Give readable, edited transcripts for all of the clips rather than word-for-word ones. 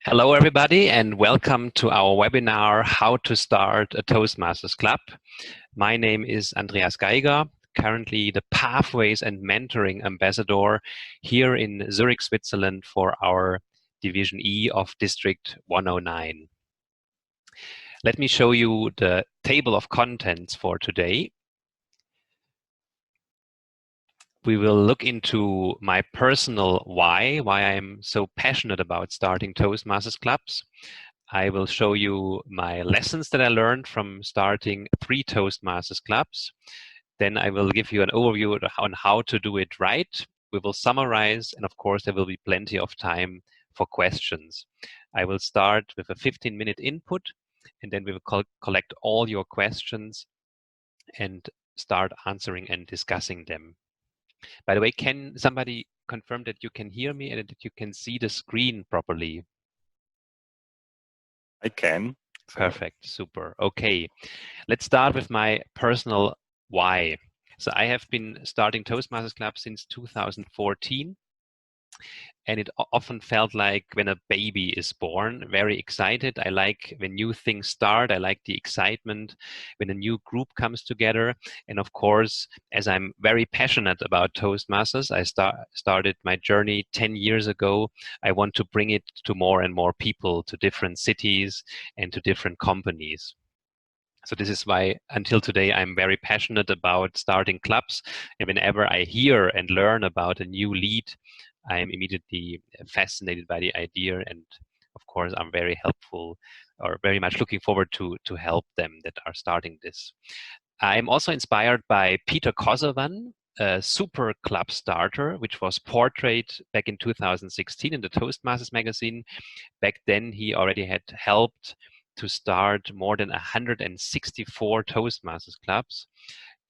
Hello, everybody, and welcome to our webinar, How to Start a Toastmasters Club. My name is Andreas Geiger, currently the Pathways and Mentoring Ambassador here in Zurich, Switzerland for our Division E of District 109. Let me show you the table of contents for today. We will look into my personal why I'm so passionate about starting Toastmasters clubs. I will show you my lessons that I learned from starting 3 Toastmasters clubs. Then I will give you an overview on how to do it right. We will summarize, and of course there will be plenty of time for questions. I will start with a 15-minute input, and then we will collect all your questions and start answering and discussing them. By the way, can somebody confirm that you can hear me and that you can see the screen properly? I can. Perfect, super. Okay, let's start with my personal why. So I have been starting Toastmasters Club since 2014. And it often felt like when a baby is born, very excited. I like when new things start. I like the excitement when a new group comes together. And of course, as I'm very passionate about Toastmasters, I started my journey 10 years ago. I want to bring it to more and more people, to different cities and to different companies. So this is why until today I'm very passionate about starting clubs. And whenever I hear and learn about a new lead, I'm immediately fascinated by the idea. And of course, I'm very helpful or very much looking forward to help them that are starting this. I'm also inspired by Peter Kosovan, a super club starter, which was portrayed back in 2016 in the Toastmasters magazine. Back then, he already had helped to start more than 164 Toastmasters clubs.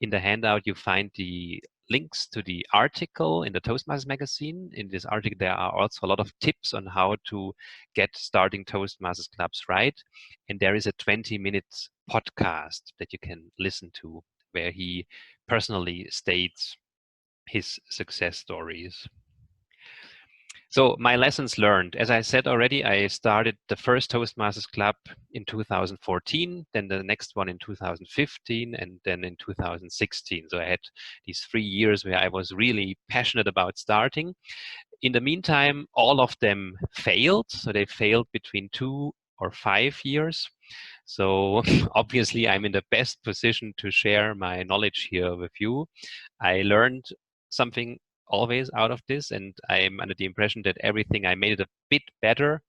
In the handout, you find the links to the article in the Toastmasters magazine. In this article, there are also a lot of tips on how to get starting Toastmasters clubs right. And there is a 20-minute podcast that you can listen to where he personally states his success stories. So my lessons learned, as I said already, I started the first Toastmasters Club in 2014, then the next one in 2015, and then in 2016. So I had these 3 years where I was really passionate about starting. In the meantime, all of them failed. So they failed between 2 or 5 years. So obviously I'm in the best position to share my knowledge here with you. I learned something always out of this, and I'm under the impression that everything I made it a bit better,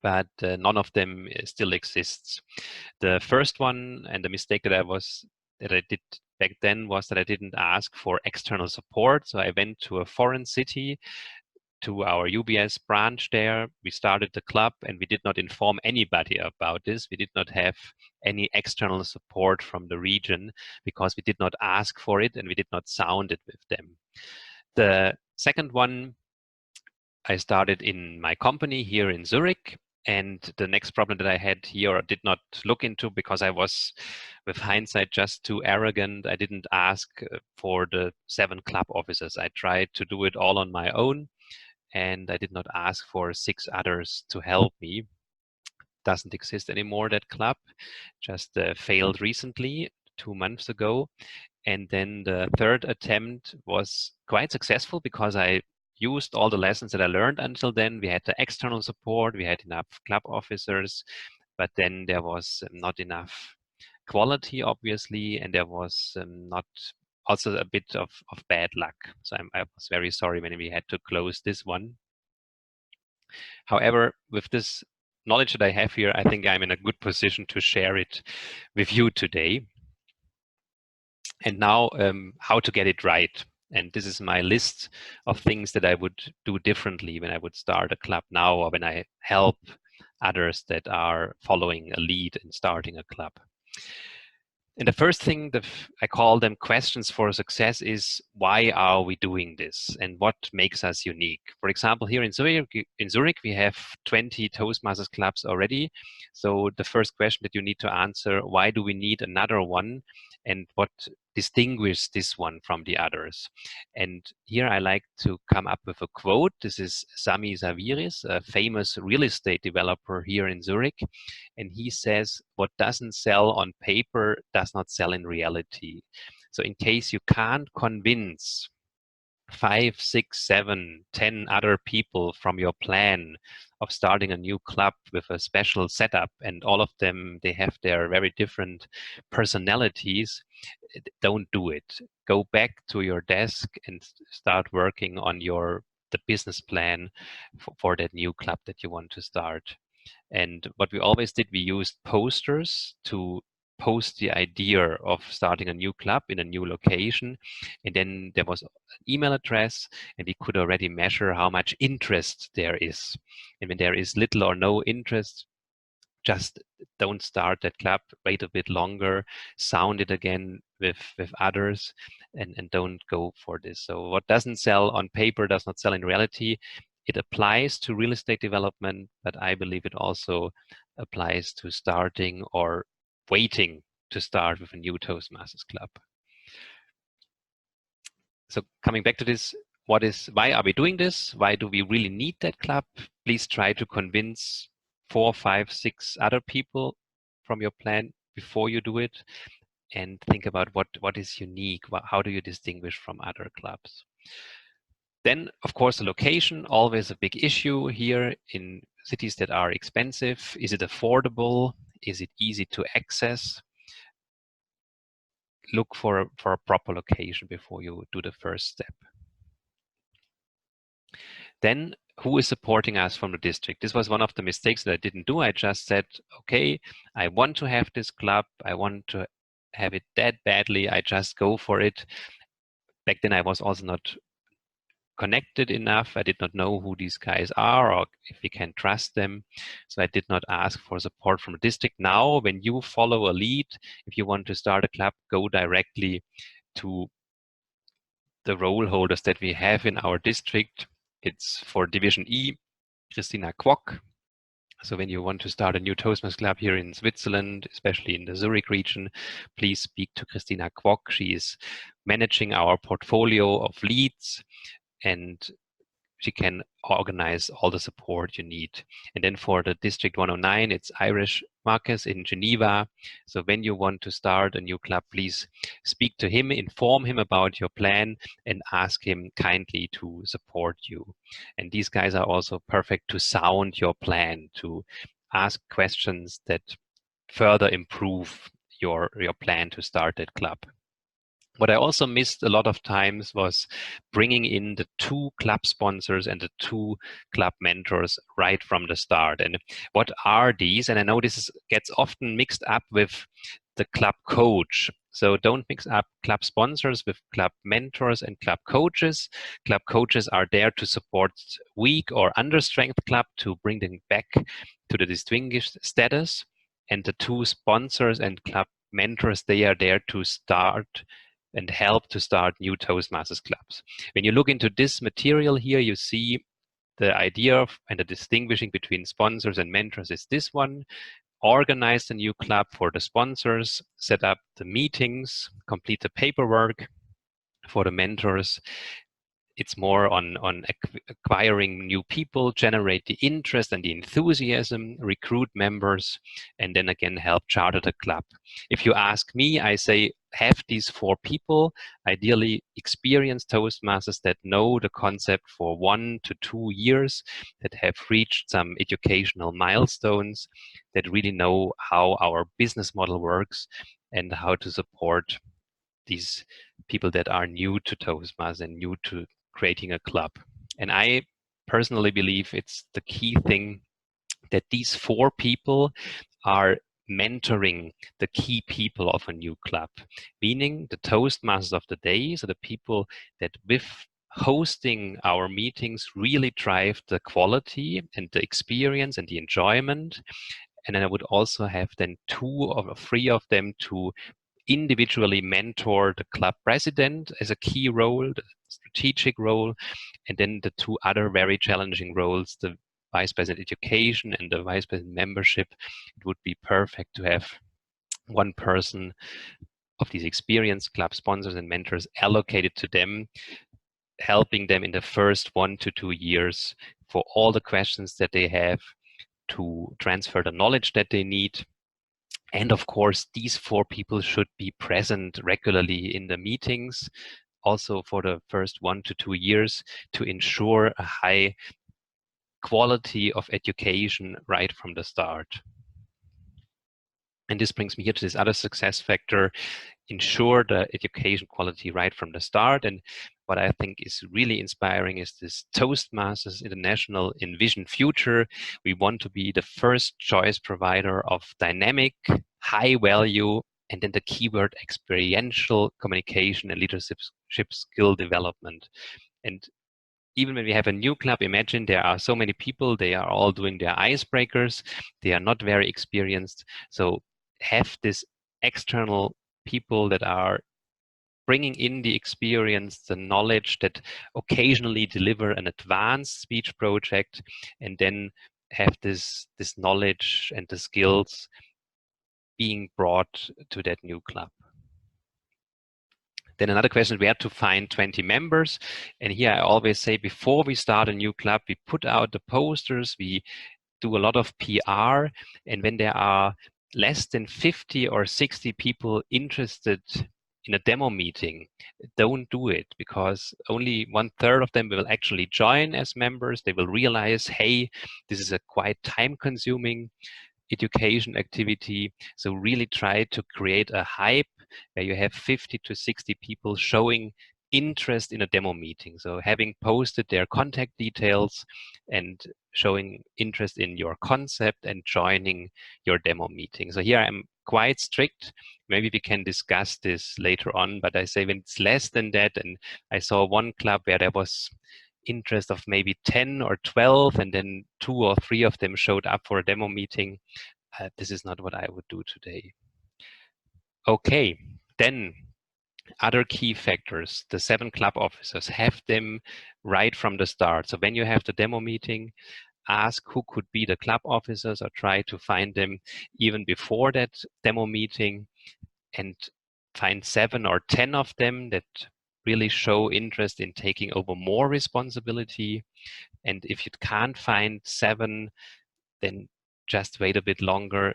but none of them still exists. The first one and the mistake that I did back then was that I didn't ask for external support. So I went to a foreign city, to our UBS branch there. We started the club and we did not inform anybody about this. We did not have any external support from the region because we did not ask for it and we did not sound it with them. The second one, I started in my company here in Zurich. And the next problem that I had here, I did not look into because I was, with hindsight, just too arrogant. I didn't ask for the 7 club officers. I tried to do it all on my own. And I did not ask for 6 others to help me. Doesn't exist anymore, that club. Just failed recently, 2 months ago. And then the third attempt was quite successful because I used all the lessons that I learned until then. We had the external support, we had enough club officers, but then there was not enough quality, obviously, and there was not also a bit of bad luck. So I was very sorry when we had to close this one. However, with this knowledge that I have here, I think I'm in a good position to share it with you today. And now how to get it right. And this is my list of things that I would do differently when I would start a club now or when I help others that are following a lead in starting a club. And the first thing that I call them questions for success is, why are we doing this and what makes us unique? For example, here in Zurich, we have 20 Toastmasters clubs already. So the first question that you need to answer, why do we need another one? and what distinguishes this one from the others. And here I like to come up with a quote. This is Sami Saviris, a famous real estate developer here in Zurich. And he says, what doesn't sell on paper does not sell in reality. So in case you can't convince 5, 6, 7, 10 other people from your plan of starting a new club with a special setup, and all of them, they have their very different personalities, don't do it. Go back to your desk and start working on the business plan for that new club that you want to start. And what we always did, we used posters to post the idea of starting a new club in a new location. And then there was an email address, and we could already measure how much interest there is. And when there is little or no interest, just don't start that club, wait a bit longer, sound it again with others, and don't go for this. So what doesn't sell on paper does not sell in reality. It applies to real estate development, but I believe it also applies to starting or waiting to start with a new Toastmasters club. So coming back to this, why are we doing this? Why do we really need that club? Please try to convince 4, 5, 6 other people from your plan before you do it, and think about what is unique. How do you distinguish from other clubs? Then, of course, the location, always a big issue here in cities that are expensive. Is it affordable? Is it easy to access? Look for a proper location before you do the first step. Then, who is supporting us from the district? This was one of the mistakes that I didn't do. I just said, okay, I want to have this club. I want to have it that badly. I just go for it. Back then, I was also not connected enough. I did not know who these guys are or if we can trust them. So I did not ask for support from the district. Now, when you follow a lead, if you want to start a club, go directly to the role holders that we have in our district. It's for Division E, Christina Quock. So when you want to start a new Toastmasters Club here in Switzerland, especially in the Zurich region, please speak to Christina Quock. She is managing our portfolio of leads, and she can organize all the support you need. And then for the District 109, it's Irish Marcus in Geneva. So when you want to start a new club, please speak to him, inform him about your plan, and ask him kindly to support you. And these guys are also perfect to sound your plan, to ask questions that further improve your plan to start that club. What I also missed a lot of times was bringing in the 2 club sponsors and the 2 club mentors right from the start. And what are these? And I know this gets often mixed up with the club coach. So don't mix up club sponsors with club mentors and club coaches. Club coaches are there to support weak or under-strength club, to bring them back to the distinguished status. And the 2 sponsors and club mentors, they are there to start and help to start new Toastmasters clubs. When you look into this material here, you see the idea of and the distinguishing between sponsors and mentors is this one. Organize the new club for the sponsors, set up the meetings, complete the paperwork. For the mentors, it's more on acquiring new people, generate the interest and the enthusiasm, recruit members, and then again help charter the club. If you ask me, I say have these 4 people, ideally experienced Toastmasters that know the concept for 1 to 2 years, that have reached some educational milestones, that really know how our business model works and how to support these people that are new to Toastmasters and new to creating a club. And I personally believe it's the key thing that these 4 people are mentoring the key people of a new club, meaning the Toastmasters of the day, so the people that with hosting our meetings really drive the quality and the experience and the enjoyment. And then I would also have then 2 or 3 of them to individually mentor the club president as a key role, the strategic role, and then the 2 other very challenging roles, the vice president education and the vice president membership. It would be perfect to have one person of these experienced club sponsors and mentors allocated to them, helping them in the first 1 to 2 years for all the questions that they have, to transfer the knowledge that they need. And of course, these 4 people should be present regularly in the meetings, also for the first 1 to 2 years, to ensure a high quality of education right from the start. And this brings me here to this other success factor: ensure the education quality right from the start. And what I think is really inspiring is this Toastmasters International Envision Future. We want to be the first choice provider of dynamic, high value, and then the keyword experiential communication and leadership skill development. And even when we have a new club, imagine there are so many people, they are all doing their icebreakers, they are not very experienced. So have this external people that are bringing in the experience, the knowledge, that occasionally deliver an advanced speech project, and then have this knowledge and the skills being brought to that new club. Then another question is where to find 20 members. And here I always say, before we start a new club, we put out the posters, we do a lot of PR, and when there are less than 50 or 60 people interested in a demo meeting, don't do it, because only 1/3 of them will actually join as members. They will realize, hey, this is a quite time-consuming education activity. So really try to create a hype where you have 50 to 60 people showing interest in a demo meeting. So having posted their contact details and showing interest in your concept and joining your demo meeting. So here I'm quite strict. Maybe we can discuss this later on, but I say when it's less than that, and I saw one club where there was interest of maybe 10 or 12, and then 2 or 3 of them showed up for a demo meeting. This is not what I would do today. Okay, then other key factors, the 7 club officers, have them right from the start. So when you have the demo meeting, ask who could be the club officers, or try to find them even before that demo meeting, and find 7 or 10 of them that really show interest in taking over more responsibility. And if you can't find 7, then just wait a bit longer,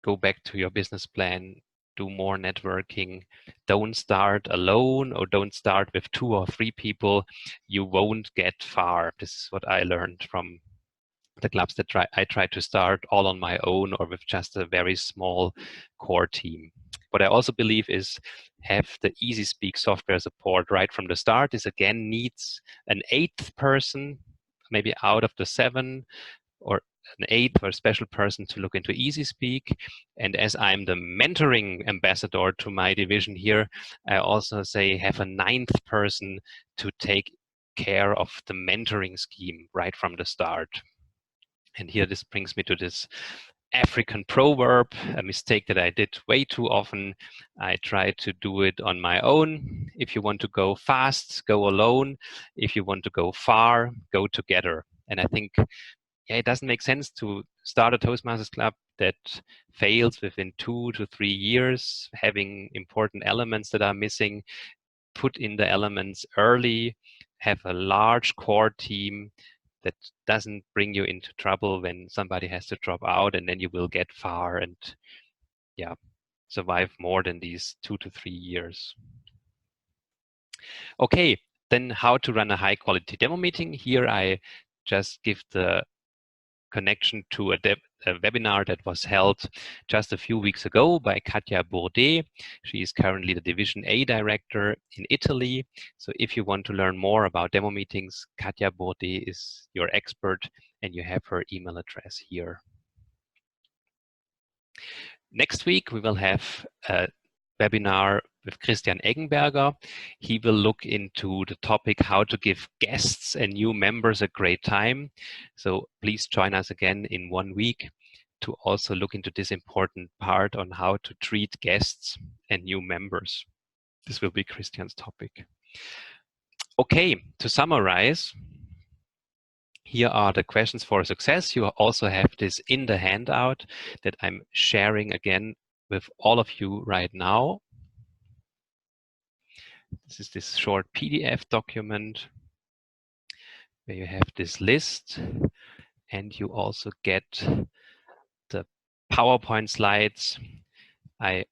go back to your business plan, do more networking. Don't start alone, or don't start with 2 or 3 people. You won't get far. This is what I learned from the clubs that I tried to start all on my own, or with just a very small core team. What I also believe is have the Easy Speak software support right from the start. This again needs an 8th person, maybe out of the 7, or an 8th or special person to look into Easy Speak. And as I'm the mentoring ambassador to my division here, I also say have a 9th person to take care of the mentoring scheme right from the start. And here this brings me to this African proverb, a mistake that I did way too often. I try to do it on my own. If you want to go fast, go alone. If you want to go far, go together. And I think, yeah, it doesn't make sense to start a Toastmasters Club that fails within 2 to 3 years, having important elements that are missing. Put in the elements early, have a large core team that doesn't bring you into trouble when somebody has to drop out, and then you will get far and, yeah, survive more than these 2 to 3 years. Okay, then how to run a high quality demo meeting. Here I just give the connection to a webinar that was held just a few weeks ago by Katja Bourdet. She is currently the Division A Director in Italy. So if you want to learn more about demo meetings, Katja Bourdet is your expert, and you have her email address here. Next week, we will have a webinar with Christian Eggenberger. He will look into the topic how to give guests and new members a great time. So please join us again in 1 week to also look into this important part on how to treat guests and new members. This will be Christian's topic. Okay, to summarize, here are the questions for success. You also have this in the handout that I'm sharing again with all of you right now. This is this short PDF document where you have this list, and you also get the PowerPoint slides. I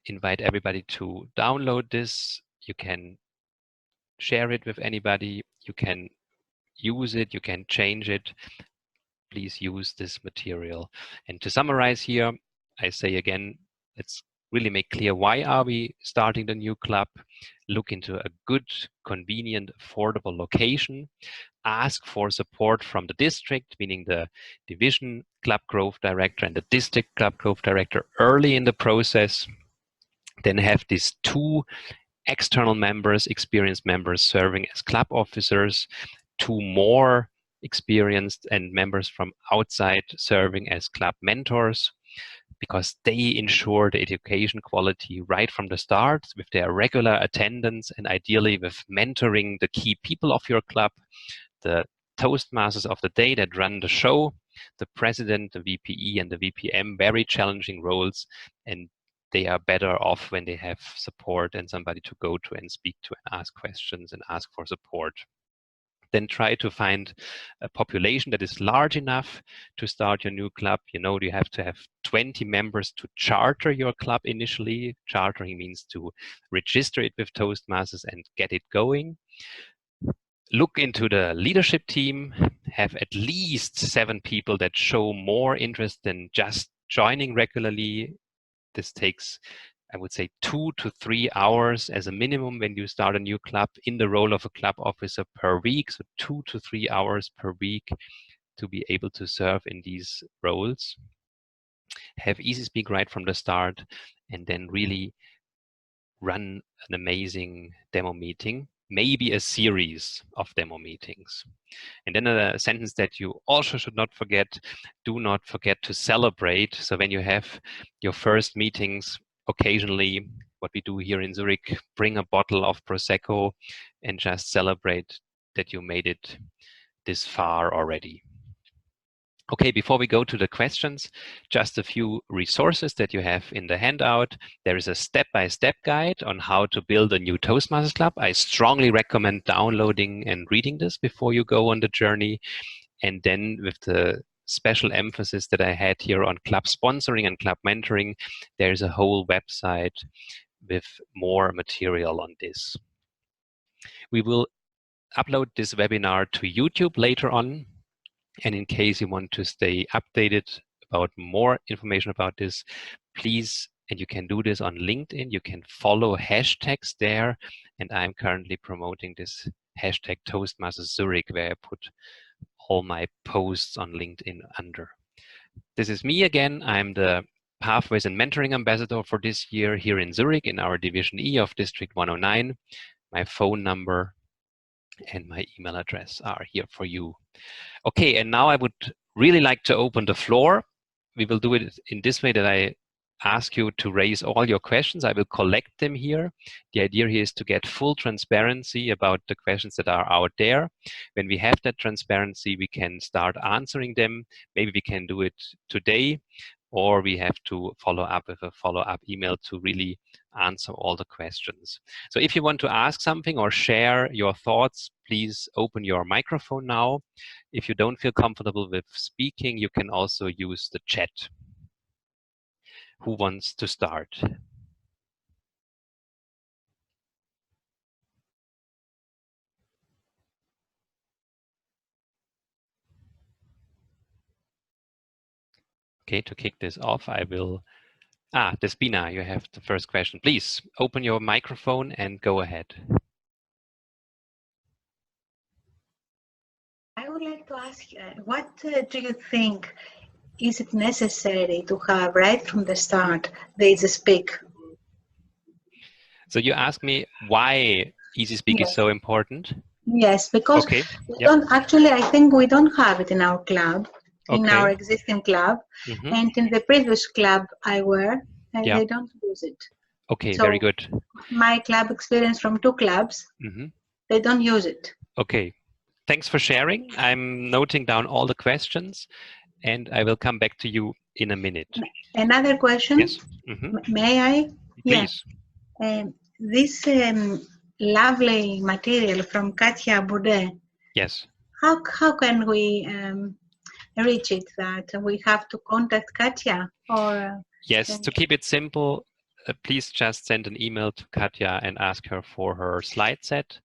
invite everybody to download this. You can share it with anybody. You can use it. You can change it. Please use this material. And to summarize here, I say again, let's really make clear why are we starting the new club. Look into a good, convenient, affordable location. Ask for support from the district, meaning the division club growth director and the district club growth director early in the process. Then have these two external members, experienced members serving as club officers, two more experienced and members from outside serving as club mentors, because they ensure the education quality right from the start with their regular attendance and ideally with mentoring the key people of your club, the Toastmasters of the day that run the show, the president, the VPE, and the VPM, very challenging roles, and they are better off when they have support and somebody to go to and speak to and ask questions and ask for support. Then try to find a population that is large enough to start your new club. You know, you have to have 20 members to charter your club initially. Chartering means to register it with Toastmasters and get it going. Look into the leadership team, have at least 7 people that show more interest than just joining regularly. This takes, I would say, 2 to 3 hours as a minimum when you start a new club in the role of a club officer per week. So 2 to 3 hours per week to be able to serve in these roles. Have easy speak right from the start, and then really run an amazing demo meeting, maybe a series of demo meetings. And then a sentence that you also should not forget, do not forget to celebrate. So when you have your first meetings, occasionally, what we do here in Zurich, bring a bottle of Prosecco and just celebrate that you made it this far already. Okay, before we go to the questions, just a few resources that you have in the handout. There is a step-by-step guide on how to build a new Toastmasters Club. I strongly recommend downloading and reading this before you go on the journey. And then with the special emphasis that I had here on club sponsoring and club mentoring, there's a whole website with more material on this. We will upload this webinar to YouTube later on. And in case you want to stay updated about more information about this, please, and you can do this on LinkedIn, you can follow hashtags there. And I'm currently promoting this hashtag Toastmasters Zurich, where I put all my posts on LinkedIn under. This is me again. I'm the Pathways and Mentoring Ambassador for this year here in Zurich in our Division E of District 109. My phone number and my email address are here for you. Okay, and now I would really like to open the floor. We will do it in this way, that I ask you to raise all your questions. I will collect them here. The idea here is to get full transparency about the questions that are out there. When we have that transparency, we can start answering them. Maybe we can do it today, or we have to follow up with a follow-up email to really answer all the questions. So if you want to ask something or share your thoughts, please open your microphone now. If you don't feel comfortable with speaking, you can also use the chat. Who wants to start? Okay, to kick this off, I will... Despina, you have the first question. Please open your microphone and go ahead. I would like to ask you, what do you think is it necessary to have right from the start the Easy Speak? So you ask me why Easy Speak is so important? Yes, because okay. we don't actually, I think we don't have it in our club, in Okay. our existing club, and in the previous club I were, they don't use it. Okay, so very good. My club experience from 2 clubs, they don't use it. Okay, thanks for sharing. I'm noting down all the questions, and I will come back to you in a minute. Another question? Yes. May I? Please. Yeah. This lovely material from Katia Boudet. Yes. How can we reach it? That we have to contact Katia or? Yes, to keep it simple, please just send an email to Katja and ask her for her slide set.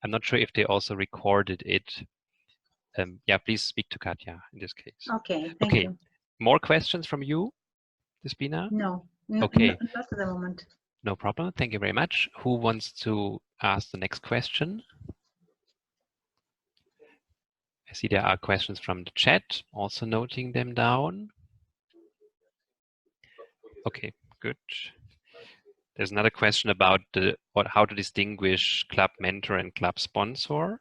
I'm not sure if they also recorded it. Yeah, please speak to Katja in this case. Okay, thank you. More questions from you, Despina? No, okay. Not at the moment. No problem. Thank you very much. Who wants to ask the next question? I see there are questions from the chat, also noting them down. Okay, good. There's another question about how to distinguish club mentor and club sponsor.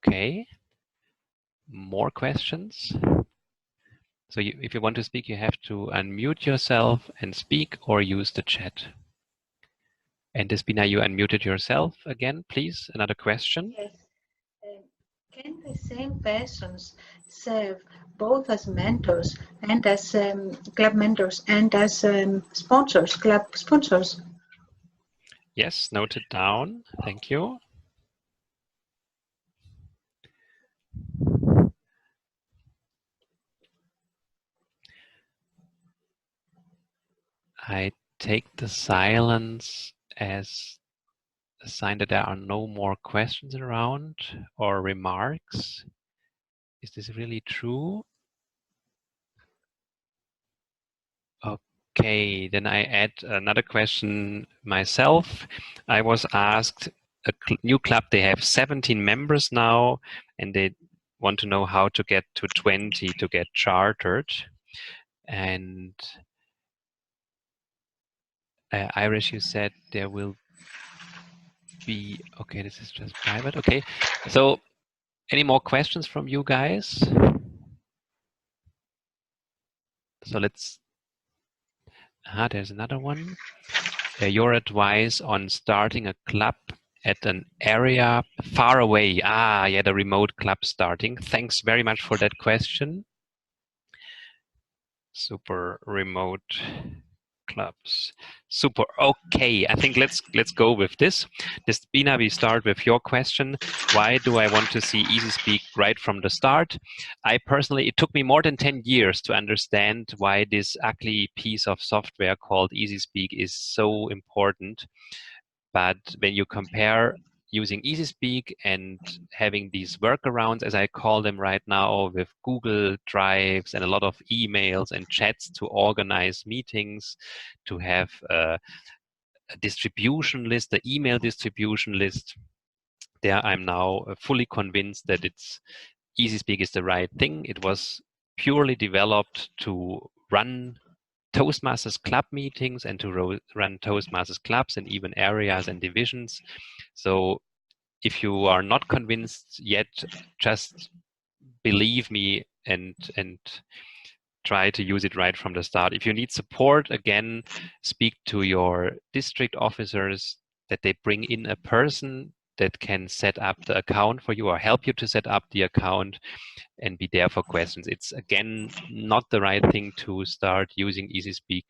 Okay. More questions? So if you want to speak, you have to unmute yourself and speak or use the chat. And Despina, you unmuted yourself again, please. Another question? Yes. Can the same persons serve both as mentors and as club mentors and as sponsors, club sponsors? Yes, noted down. Thank you. I take the silence as a sign that there are no more questions around or remarks. Is this really true? Okay, then I add another question myself. I was asked a new club, they have 17 members now, and they want to know how to get to 20 to get chartered. And Irish, you said there will be, okay, this is just private. Okay, so any more questions from you guys? So let's, there's another one. Your advice on starting a club at an area far away. Yeah, the remote club starting. Thanks very much for that question. Super remote clubs. Super. Okay, I think let's go with this. Despina, we start with your question. Why do I want to see EasySpeak right from the start? I personally, it took me more than 10 years to understand why this ugly piece of software called EasySpeak is so important. But when you compare using EasySpeak and having these workarounds, as I call them right now, with Google Drives and a lot of emails and chats to organize meetings, to have a distribution list, the email distribution list, there I'm now fully convinced that EasySpeak is the right thing. It was purely developed to run Toastmasters Club meetings and to run Toastmasters clubs in even areas and divisions. So if you are not convinced yet, just believe me and try to use it right from the start. If you need support, again, speak to your district officers that they bring in a person that can set up the account for you or help you to set up the account and be there for questions. It's, again, not the right thing to start using EasySpeak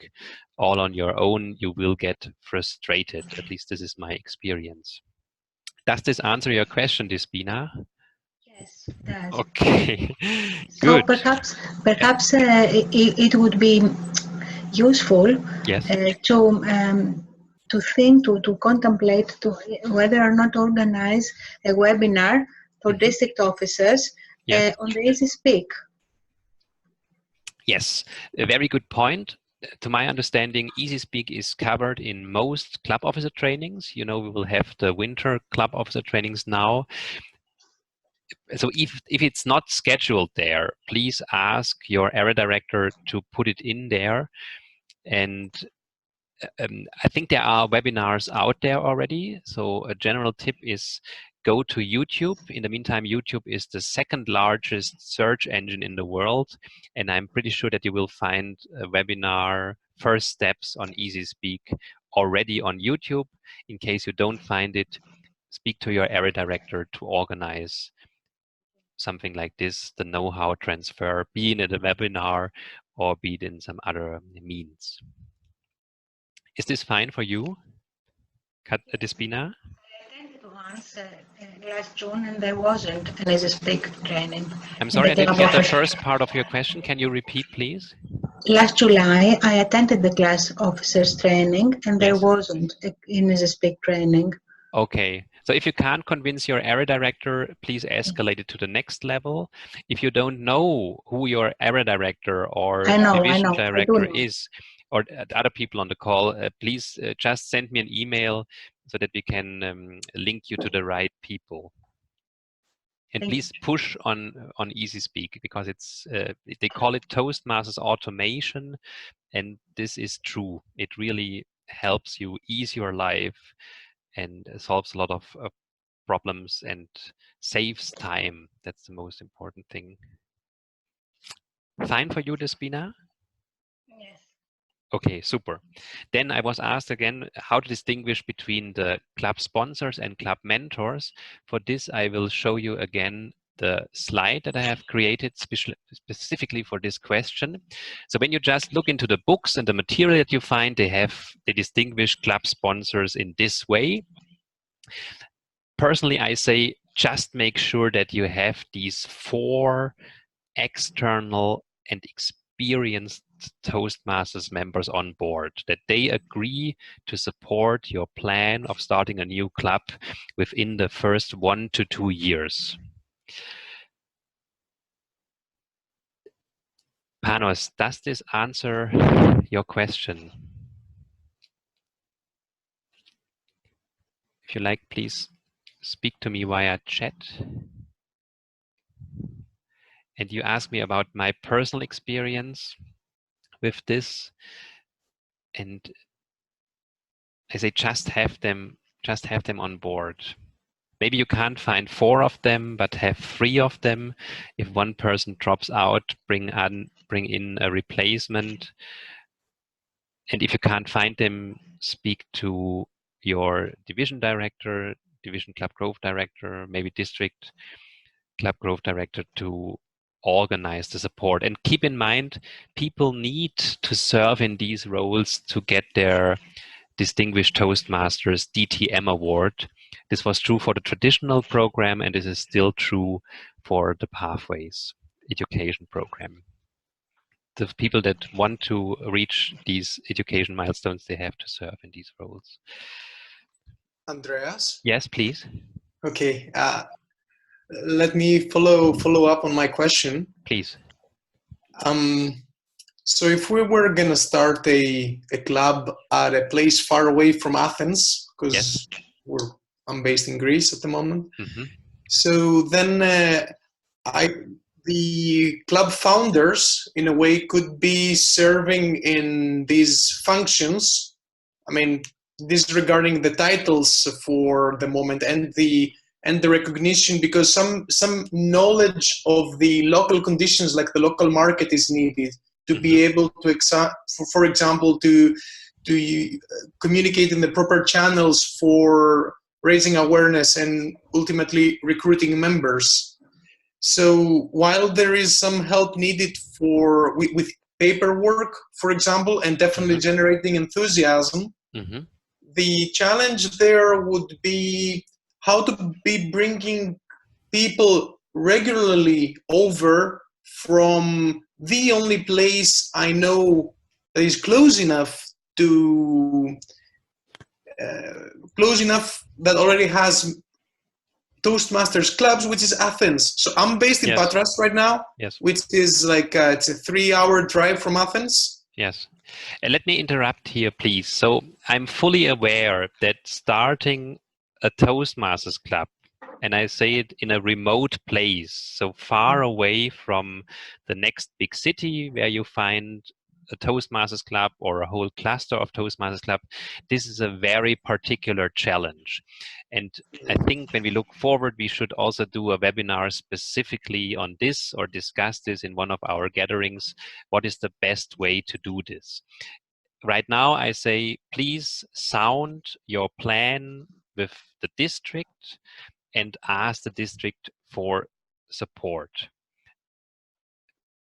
all on your own. You will get frustrated. At least this is my experience. Does this answer your question, Despina? Yes, it does. Okay, so good. Perhaps it would be useful Yes. To think, to contemplate whether or not organize a webinar for district officers on the EasySpeak. Yes, a very good point. To my understanding, EasySpeak is covered in most club officer trainings. You know, we will have the winter club officer trainings now. So if it's not scheduled there, please ask your area director to put it in there. And I think there are webinars out there already. So a general tip is go to YouTube. In the meantime, YouTube is the second largest search engine in the world. And I'm pretty sure that you will find a webinar, First Steps on EasySpeak, already on YouTube. In case you don't find it, speak to your area director to organize something like this, the know-how transfer, be it in a webinar or be it in some other means. Is this fine for you, Despina? I attended once last June, and there wasn't an SSP training. I'm in sorry, the I didn't club get the office. first part of your question. Can you repeat, please? Last July, I attended the class officers training, and there Yes. wasn't an SSP training. Okay, so if you can't convince your area director, please escalate it to the next level. If you don't know who your area director or I division know, I do director know. is, or other people on the call, please just send me an email so that we can link you to the right people. And Thank please push on Easy Speak, because it's they call it Toastmasters automation, and this is true. It really helps you ease your life and solves a lot of problems and saves time. That's the most important thing. Fine for you, Despina? Yes. Okay, super. Then I was asked again how to distinguish between the club sponsors and club mentors. For this, I will show you again the slide that I have created specifically for this question. So when you just look into the books and the material that you find, they distinguish club sponsors in this way. Personally, I say just make sure that you have these 4 external and experienced Toastmasters members on board, that they agree to support your plan of starting a new club within the first 1 to 2 years. Panos, does this answer your question? If you like, please speak to me via chat. And you asked me about my personal experience with this, and I say just have them on board. Maybe you can't find 4 of them, but have 3 of them. If one person drops out, bring in a replacement. And if you can't find them, speak to your division director, division club growth director, maybe district club growth director to organize the support. And keep in mind, people need to serve in these roles to get their Distinguished Toastmasters DTM award. This was true for the traditional program, and this is still true for the Pathways education program. The people that want to reach these education milestones, they have to serve in these roles. Andreas? Yes, please. Okay. Let me follow up on my question. Please. So if we were going to start a club at a place far away from Athens, because yes, I'm based in Greece at the moment, so then the club founders, in a way, could be serving in these functions. I mean, disregarding the titles for the moment and the recognition, because some knowledge of the local conditions, like the local market, is needed to be able to, for example, to communicate in the proper channels for raising awareness and ultimately recruiting members. So while there is some help needed with paperwork, for example, and definitely generating enthusiasm, the challenge there would be how to be bringing people regularly over from the only place I know that is close enough that already has Toastmasters clubs, which is Athens. So I'm based in Patras right now, which is like it's a 3-hour drive from Athens. Yes. Let me interrupt here, please. So I'm fully aware that starting a Toastmasters club, and I say it in a remote place, so far away from the next big city where you find a Toastmasters club or a whole cluster of Toastmasters club, this is a very particular challenge. And I think when we look forward, we should also do a webinar specifically on this or discuss this in one of our gatherings. What is the best way to do this? Right now, I say, please sound your plan with the district and ask the district for support.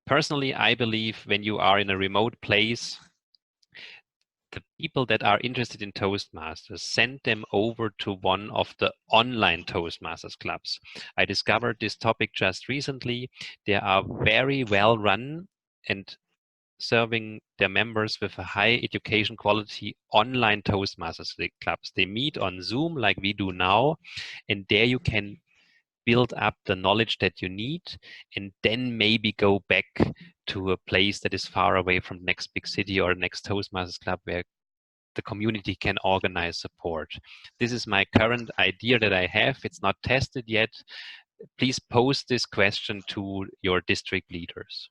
Personally, I believe when you are in a remote place, the people that are interested in Toastmasters, send them over to one of the online Toastmasters clubs. I discovered this topic just recently. They are very well run and serving their members with a high education quality online Toastmasters clubs. They meet on Zoom like we do now, and there you can build up the knowledge that you need, and then maybe go back to a place that is far away from the next big city or next Toastmasters club where the community can organize support. This is my current idea that I have. It's not tested yet. Please post this question to your district leaders.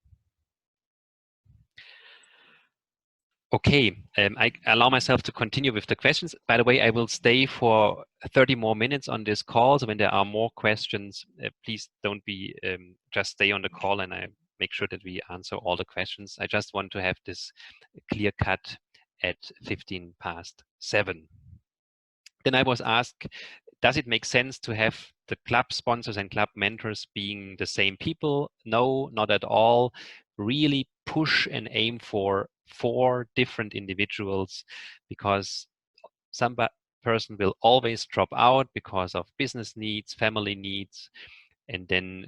Okay, I allow myself to continue with the questions. By the way, I will stay for 30 more minutes on this call. So when there are more questions, please don't be, just stay on the call and I make sure that we answer all the questions. I just want to have this clear cut at 7:15. Then I was asked, does it make sense to have the club sponsors and club mentors being the same people? No, not at all. Really push and aim for 4 different individuals, because some person will always drop out because of business needs, family needs, and then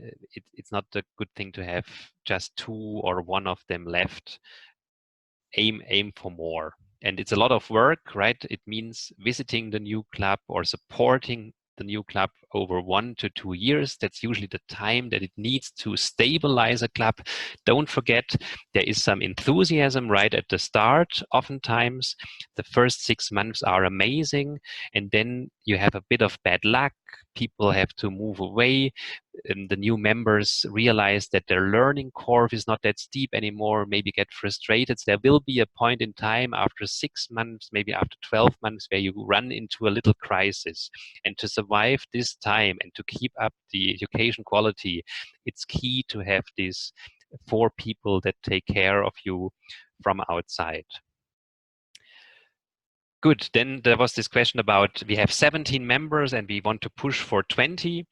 it's not a good thing to have just 2 or 1 of them left. Aim for more. And it's a lot of work, right? It means visiting the new club or supporting the new club over 1 to 2 years. That's usually the time that it needs to stabilize a club. Don't forget, there is some enthusiasm right at the start. Oftentimes, the first 6 months are amazing, and then you have a bit of bad luck. People have to move away. And the new members realize that their learning curve is not that steep anymore, maybe get frustrated. So there will be a point in time after 6 months, maybe after 12 months, where you run into a little crisis. And to survive this time and to keep up the education quality, it's key to have these 4 people that take care of you from outside. Good. Then there was this question about, we have 17 members and we want to push for 20.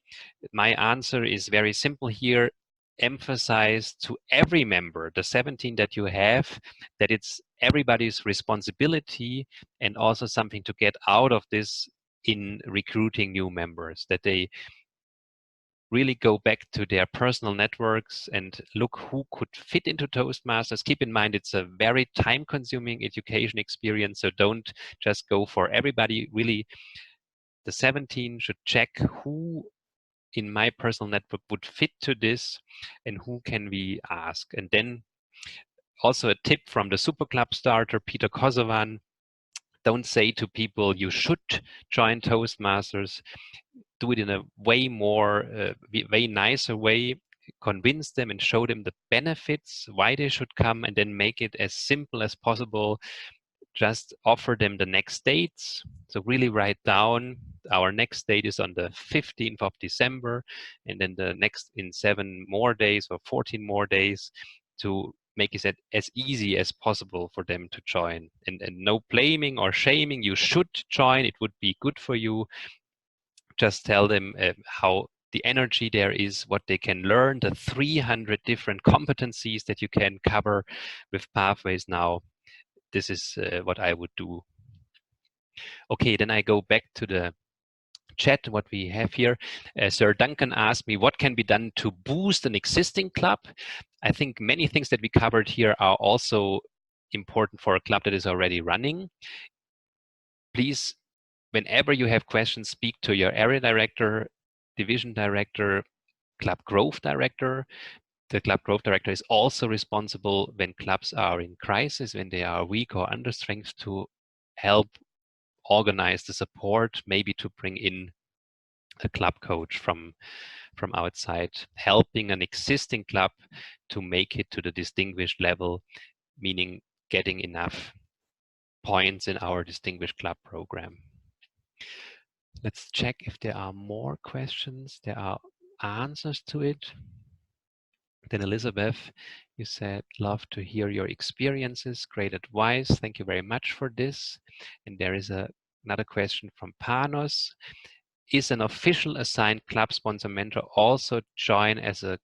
My answer is very simple here. Emphasize to every member, the 17 that you have, that it's everybody's responsibility and also something to get out of this in recruiting new members, that they really go back to their personal networks and look who could fit into Toastmasters. Keep in mind, it's a very time-consuming education experience, so don't just go for everybody. Really, the 17 should check who in my personal network would fit to this and who can we ask. And then also a tip from the Super Club starter, Peter Kosovan: don't say to people you should join Toastmasters. Do it in a way more, way nicer way. Convince them and show them the benefits, why they should come, and then make it as simple as possible. Just offer them the next dates. So really write down, our next date is on the 15th of December, and then the next in 7 more days or 14 more days, to make it as easy as possible for them to join. And no blaming or shaming. You should join. It would be good for you. Just tell them how the energy there is, what they can learn, the 300 different competencies that you can cover with Pathways now. This is what I would do. Okay, then I go back to the chat, what we have here. Sir Duncan asked me, what can be done to boost an existing club? I think many things that we covered here are also important for a club that is already running. Please, whenever you have questions, speak to your area director, division director, club growth director. The club growth director is also responsible when clubs are in crisis, when they are weak or under strength, to help organize the support, maybe to bring in a club coach from outside, helping an existing club to make it to the distinguished level, meaning getting enough points in our distinguished club program. Let's check if there are more questions. There are answers to it. Then Elizabeth, you said, love to hear your experiences, great advice. Thank you very much for this. And there is another question from Panos. Is an official assigned club sponsor mentor also join a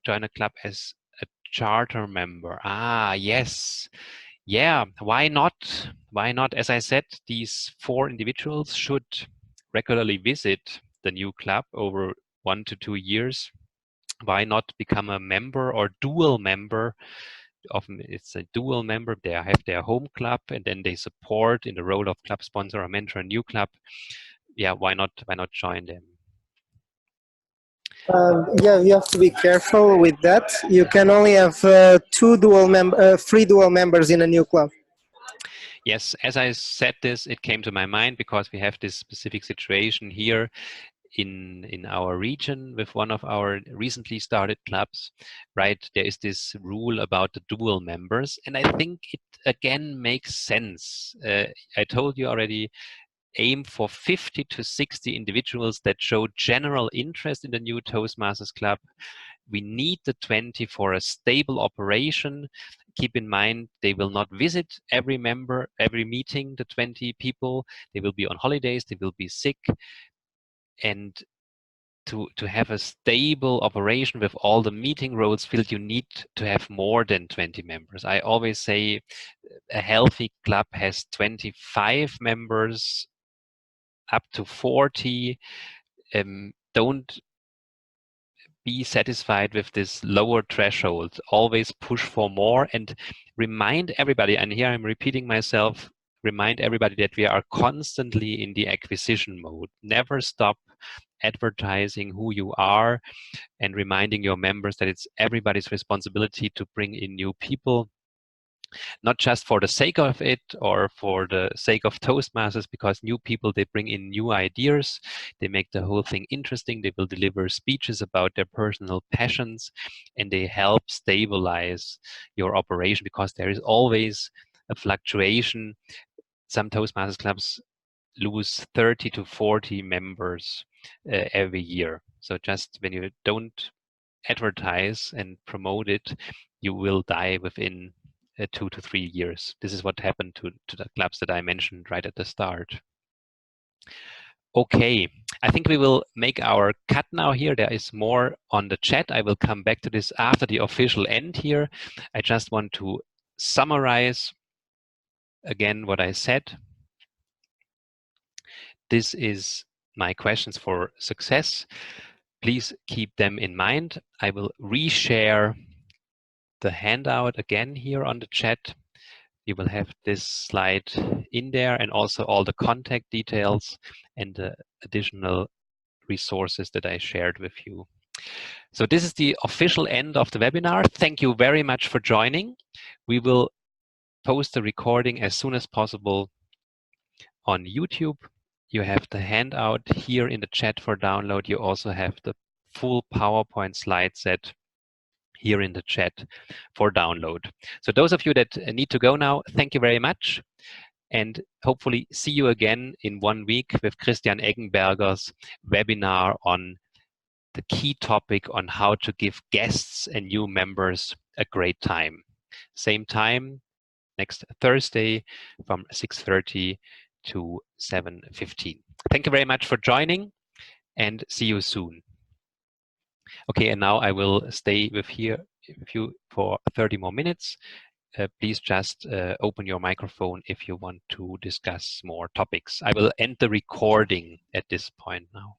club as a charter member? Ah, yes. Yeah, why not? Why not? As I said, these 4 individuals should regularly visit the new club over 1 to 2 years. Why not become a member or dual member? Often it's a dual member. They have their home club and then they support in the role of club sponsor or mentor a new club. Yeah, why not? Why not join them? Yeah, you have to be careful with that. You can only have 3 dual members in a new club. Yes, as I said this, it came to my mind because we have this specific situation here in our region with one of our recently started clubs, right? There is this rule about the dual members, and I think it again makes sense. I told you already, aim for 50 to 60 individuals that show general interest in the new Toastmasters Club. We need the 20 for a stable operation. Keep in mind, they will not visit every member, every meeting, the 20 people. They will be on holidays, they will be sick. And to have a stable operation with all the meeting roles filled, you need to have more than 20 members. I always say a healthy club has 25 members, up to 40. Don't be satisfied with this lower threshold. Always push for more and remind everybody, and here I'm repeating myself, remind everybody that we are constantly in the acquisition mode. Never stop advertising who you are and reminding your members that it's everybody's responsibility to bring in new people, not just for the sake of it or for the sake of Toastmasters, because new people, they bring in new ideas, they make the whole thing interesting, they will deliver speeches about their personal passions, and they help stabilize your operation because there is always a fluctuation. Some Toastmasters clubs lose 30 to 40 members every year. So just when you don't advertise and promote it, you will die within 2 to 3 years. This is what happened to the clubs that I mentioned right at the start. Okay, I think we will make our cut now here. There is more on the chat. I will come back to this after the official end here. I just want to summarize again what I said. This is my questions for success. Please keep them in mind. I will reshare the handout again here on the chat. You will have this slide in there and also all the contact details and the additional resources that I shared with you. So this is the official end of the webinar. Thank you very much for joining. We will post the recording as soon as possible on YouTube. You have the handout here in the chat for download. You also have the full PowerPoint slide set here in the chat for download. So those of you that need to go now, thank you very much. And hopefully see you again in 1 week with Christian Eggenberger's webinar on the key topic on how to give guests and new members a great time. Same time, next Thursday from 6:30 to 7:15. Thank you very much for joining and see you soon. Okay, and now I will stay with you for 30 more minutes. Please just open your microphone if you want to discuss more topics. I will end the recording at this point now.